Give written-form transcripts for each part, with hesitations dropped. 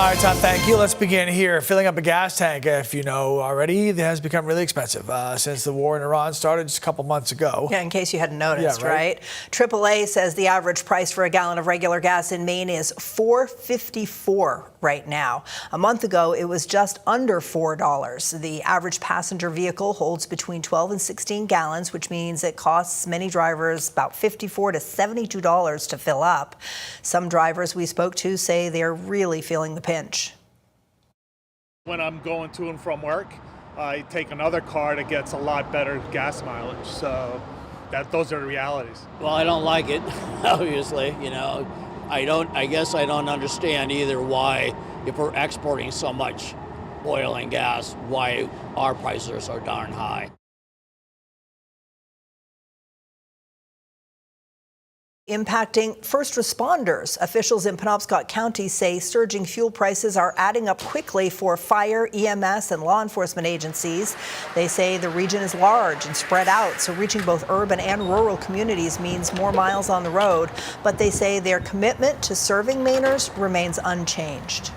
right, Tom, thank you. Let's begin here. Filling up a gas tank, if you know already, has become really expensive since the war in Iran started just a couple months ago. Yeah, in case you hadn't noticed, yeah, right? AAA says the average price for a gallon of regular gas in Maine is $4.54 right now. A month ago, it was just under $4. The average passenger vehicle holds between 12 and 16 gallons, which means it costs many drivers about $54 to $72 to fill up. Some drivers we spoke to say they're really feeling the pinch. When I'm going to and from work, I take another car that gets a lot better gas mileage. So those are the realities. Well, I don't like it, obviously. I guess I don't understand either why, if we're exporting so much oil and gas, why our prices are so darn high. Impacting first responders. Officials in Penobscot County say surging fuel prices are adding up quickly for fire, EMS, and law enforcement agencies. They say the region is large and spread out, so reaching both urban and rural communities means more miles on the road. But they say their commitment to serving Mainers remains unchanged.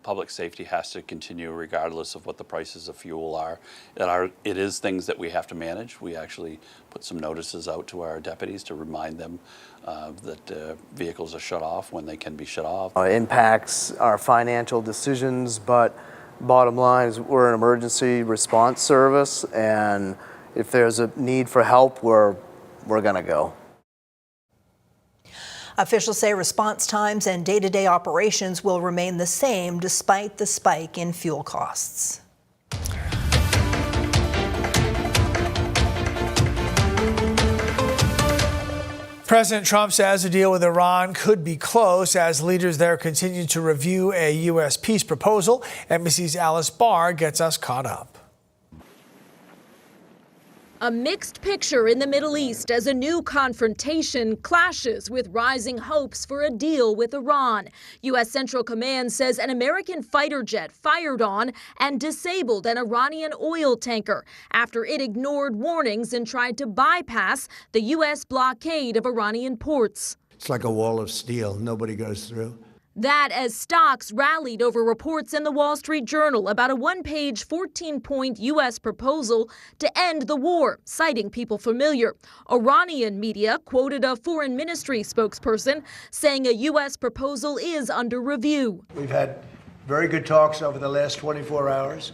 Public safety has to continue regardless of what the prices of fuel are. It is things that we have to manage. We actually put some notices out to our deputies to remind them that vehicles are shut off when they can be shut off. It impacts our financial decisions, but bottom line is we're an emergency response service, and if there's a need for help, we're gonna go. Officials say response times and day-to-day operations will remain the same despite the spike in fuel costs. President Trump says a deal with Iran could be close as leaders there continue to review a U.S. peace proposal. NBC's Alice Barr gets us caught up. A mixed picture in the Middle East as a new confrontation clashes with rising hopes for a deal with Iran. U.S. Central Command says an American fighter jet fired on and disabled an Iranian oil tanker after it ignored warnings and tried to bypass the U.S. blockade of Iranian ports. It's like a wall of steel. Nobody goes through. That as stocks rallied over reports in the Wall Street Journal about a one-page, 14-point U.S. proposal to end the war, citing people familiar. Iranian media quoted a foreign ministry spokesperson saying a U.S. proposal is under review. We've had very good talks over the last 24 hours,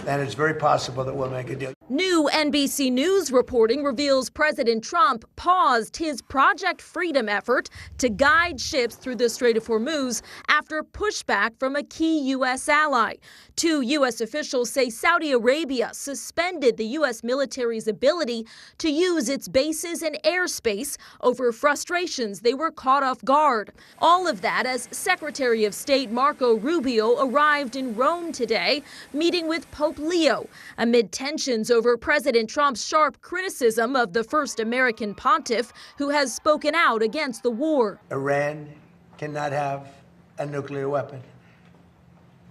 and it's very possible that we'll make a deal. New NBC News reporting reveals President Trump paused his Project Freedom effort to guide ships through the Strait of Hormuz after pushback from a key U.S. ally. Two U.S. officials say Saudi Arabia suspended the U.S. military's ability to use its bases and airspace over frustrations they were caught off guard. All of that as Secretary of State Marco Rubio arrived in Rome today, meeting with Pope Leo amid tensions over President Trump's sharp criticism of the first American pontiff who has spoken out against the war. Iran cannot have a nuclear weapon,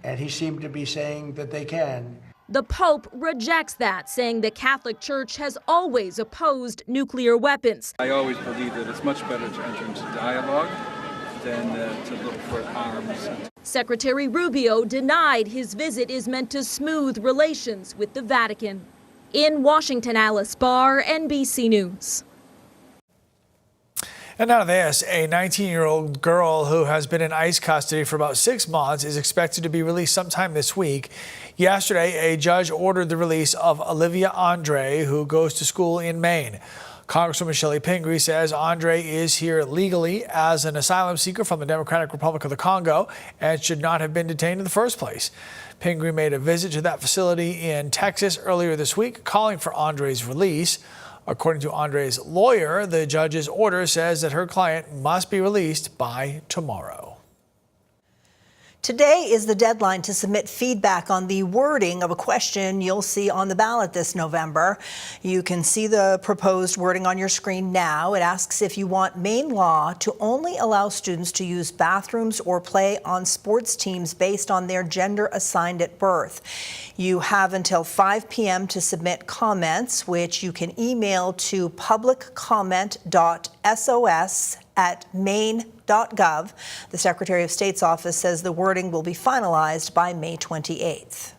and he seemed to be saying that they can. The Pope rejects that, saying the Catholic Church has always opposed nuclear weapons. I always believe that it's much better to enter into dialogue than to look for arms. Secretary Rubio denied his visit is meant to smooth relations with the Vatican. In Washington, Alice Barr, NBC News. And now this, a 19-year-old girl who has been in ICE custody for about 6 months is expected to be released sometime this week. Yesterday, a judge ordered the release of Olivia Andre, who goes to school in Maine. Congresswoman Shelley Pingree says Andre is here legally as an asylum seeker from the Democratic Republic of the Congo and should not have been detained in the first place. Pingree made a visit to that facility in Texas earlier this week, calling for Andre's release. According to Andre's lawyer, the judge's order says that her client must be released by tomorrow. Today is the deadline to submit feedback on the wording of a question you'll see on the ballot this November. You can see the proposed wording on your screen now. It asks if you want Maine law to only allow students to use bathrooms or play on sports teams based on their gender assigned at birth. You have until 5 p.m. to submit comments, which you can email to publiccomment.sos at maine.gov. The Secretary of State's office says the wording will be finalized by May 28th.